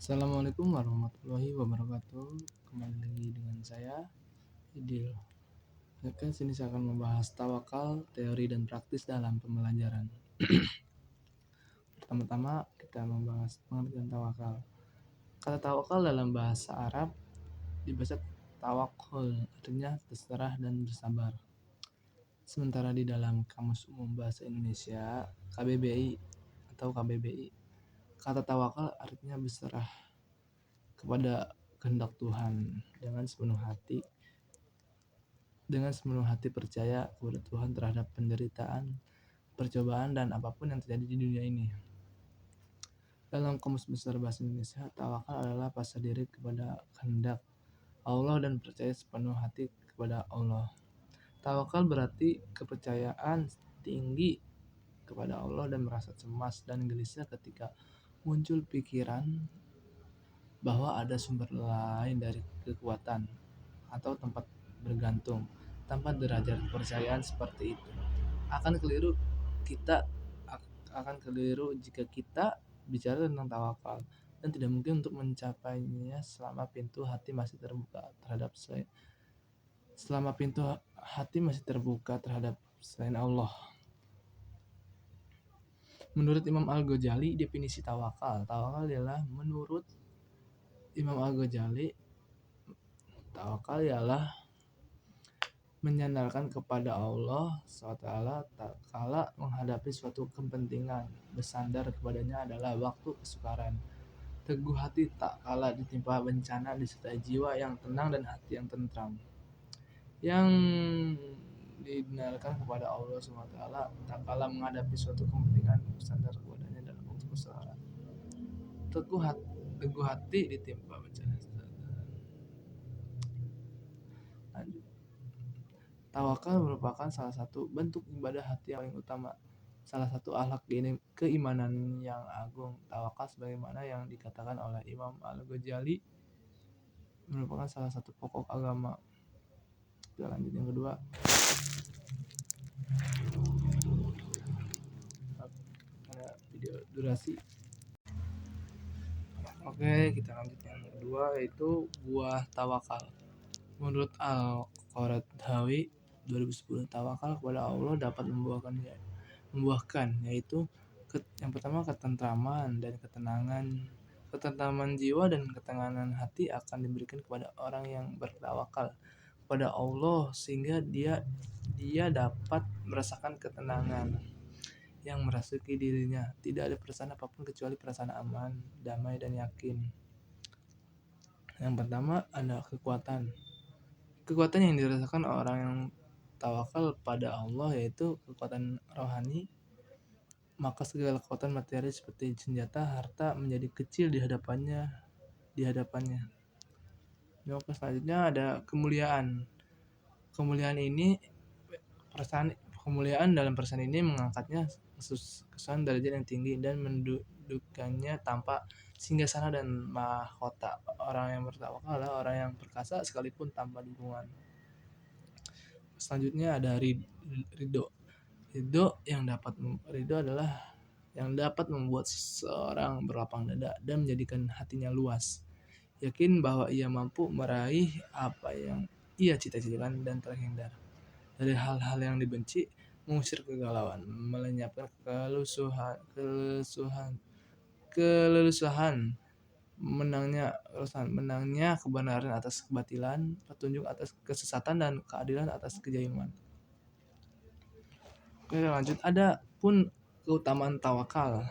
Assalamualaikum warahmatullahi wabarakatuh. Kembali lagi dengan saya, Idil. Oke, sini saya akan membahas tawakal, teori dan praktis dalam pembelajaran. Pertama-tama kita membahas pengertian tawakal. Kata tawakal dalam bahasa Arab dibaca tawakul, artinya berserah dan bersabar. Sementara di dalam Kamus Umum Bahasa Indonesia KBBI atau KBBI, kata tawakal artinya berserah kepada kehendak Tuhan dengan sepenuh hati percaya kepada Tuhan terhadap penderitaan, percobaan, dan apapun yang terjadi di dunia ini. Dalam Kamus Besar Bahasa Indonesia, tawakal adalah pasrah diri kepada kehendak Allah dan percaya sepenuh hati kepada Allah. Tawakal berarti kepercayaan tinggi kepada Allah dan merasa cemas dan gelisah ketika muncul pikiran bahwa ada sumber lain dari kekuatan atau tempat bergantung. Tanpa derajat kepercayaan seperti itu, akan keliru jika kita bicara tentang tawakal, dan tidak mungkin untuk mencapainya selama pintu hati masih terbuka terhadap selain Allah. Menurut Imam Al-Ghazali, definisi tawakal ialah menurut Imam Al-Ghazali, tawakal ialah menyandarkan kepada Allah SWT tak kala menghadapi suatu kepentingan. Bersandar kepadanya adalah waktu kesukaran. Teguh hati tak kala ditimpa bencana, disertai jiwa yang tenang dan hati yang tentram. Yang dihindarkan kepada Allah SWT tak kala menghadapi suatu kepentingan. Bersandar kepadanya dalam waktu kesukaran. Teguh hati ditimpa bencana. Lanjut. Tawakal merupakan salah satu bentuk ibadah hati yang paling utama, salah satu akhlak keimanan yang agung. Tawakal sebagaimana yang dikatakan oleh Imam Al-Ghazali merupakan salah satu pokok agama. Kita lanjut yang kedua. Ada video durasi. Oke, kita lanjut yang kedua, yaitu buah tawakal. Menurut Al-Qaradawi 2010, tawakal kepada Allah dapat membuahkan, yaitu yang pertama ketentraman dan ketenangan. Ketentraman jiwa dan ketenangan hati akan diberikan kepada orang yang bertawakal kepada Allah, sehingga dia dapat merasakan ketenangan yang merasuki dirinya. Tidak ada perasaan apapun kecuali perasaan aman, damai, dan yakin. Yang pertama ada kekuatan yang dirasakan orang yang tawakal pada Allah, yaitu kekuatan rohani. Maka segala kekuatan materi seperti senjata, harta menjadi kecil di hadapannya. Yang selanjutnya ada kemuliaan. Kemuliaan dalam perasaan ini mengangkatnya kesan derajat yang tinggi dan mendudukannya tanpa singgasana dan mahkota. Orang yang bertawakal adalah orang yang perkasa sekalipun tanpa dukungan. Selanjutnya ada ridho. Ridho adalah yang dapat membuat seseorang berlapang dada dan menjadikan hatinya luas, yakin bahwa ia mampu meraih apa yang ia cita-citakan dan terhindar dari hal-hal yang dibenci, mengusir kegalauan, melenyapkan kelulusan, menangnya kebenaran atas kebatilan, petunjuk atas kesesatan, dan keadilan atas kejahiman. Oke, lanjut. Ada pun keutamaan tawakal.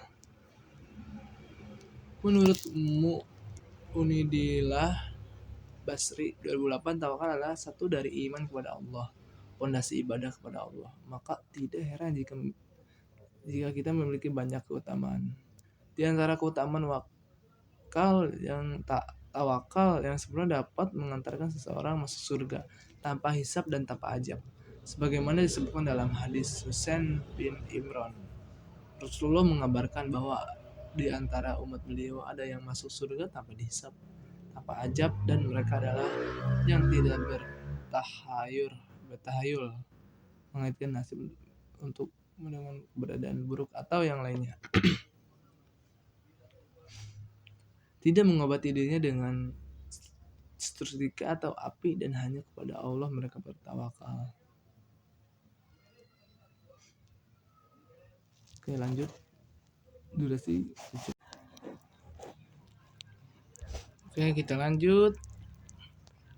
Menurut Mu'unidillah Basri 2008, tawakal adalah satu dari iman kepada Allah, fondasi ibadah kepada Allah. Maka tidak heran jika kita memiliki banyak keutamaan. Di antara keutamaan tawakal yang sebenarnya dapat mengantarkan seseorang masuk surga tanpa hisab dan tanpa ajab, sebagaimana disebutkan dalam hadis Husain bin Imran. Rasulullah mengabarkan bahwa di antara umat beliau ada yang masuk surga tanpa dihisab, tanpa ajab, dan mereka adalah yang tidak bertahayul mengaitkan nasib untuk dengan keberadaan buruk atau yang lainnya. tidak mengobati dirinya dengan setrika atau api, dan hanya kepada Allah mereka bertawakal. Oke, lanjut. Durasi. Oke, kita lanjut.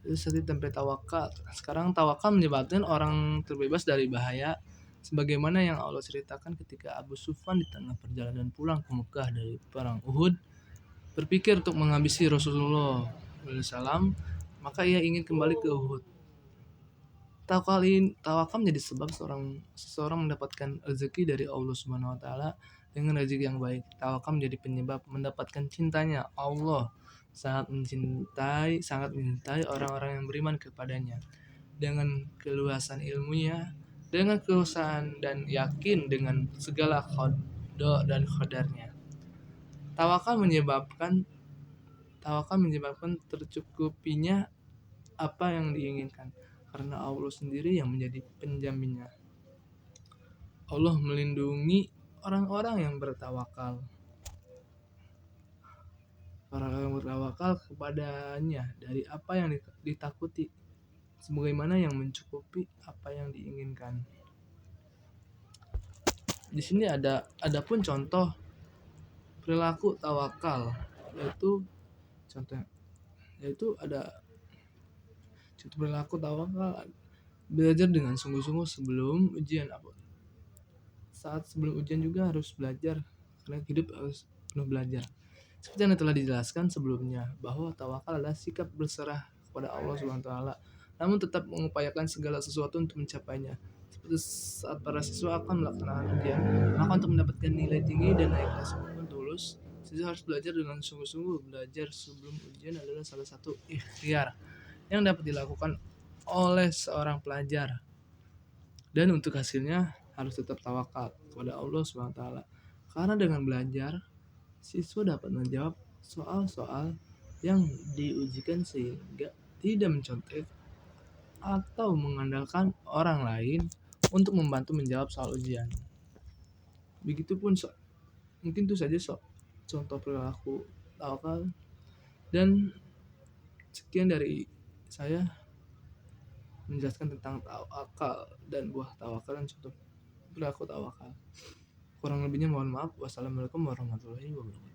Itu sampai tawakal. Sekarang tawakal menyebabkan orang terbebas dari bahaya, sebagaimana yang Allah ceritakan ketika Abu Sufyan di tengah perjalanan pulang ke Mekah dari perang Uhud berpikir untuk menghabisi Rasulullah SAW, maka ia ingin kembali ke Uhud. Tawakal menjadi sebab seseorang mendapatkan rezeki dari Allah Subhanahu wa taala dengan rezeki yang baik. Tawakal menjadi penyebab mendapatkan cintanya Allah. Sangat mencintai orang-orang yang beriman kepadanya. Dengan keluasan ilmunya, dengan keusahaan dan yakin dengan segala qada dan qadarnya. Tawakal menyebabkan tercukupinya apa yang diinginkan, karena Allah sendiri yang menjadi penjaminnya. Allah melindungi orang-orang yang bertawakal. Orang-orang yang bertawakal kepadanya dari apa yang ditakuti, sebagaimana yang mencukupi apa yang diinginkan. Di sini ada pun contoh perilaku tawakal, yaitu ada contoh perilaku tawakal: belajar dengan sungguh-sungguh sebelum ujian. Saat sebelum ujian juga harus belajar, karena hidup harus penuh belajar. Seperti yang telah dijelaskan sebelumnya, bahwa tawakal adalah sikap berserah kepada Allah Subhanahu wa taala, namun tetap mengupayakan segala sesuatu untuk mencapainya. Seperti saat para siswa akan melaksanakan ujian, maka untuk mendapatkan nilai tinggi dan naik kelas maupun tulus, siswa harus belajar dengan sungguh-sungguh. Belajar sebelum ujian adalah salah satu ikhtiar yang dapat dilakukan oleh seorang pelajar, dan untuk hasilnya harus tetap tawakal kepada Allah Subhanahu wa taala. Karena dengan belajar, siswa dapat menjawab soal-soal yang diujikan sehingga tidak mencontek atau mengandalkan orang lain untuk membantu menjawab soal ujian. Begitupun mungkin itu saja contoh perilaku tawakal, dan sekian dari saya menjelaskan tentang tawakal dan buah tawakal dan contoh perilaku tawakal. Kurang lebihnya mohon maaf. Wassalamualaikum warahmatullahi wabarakatuh.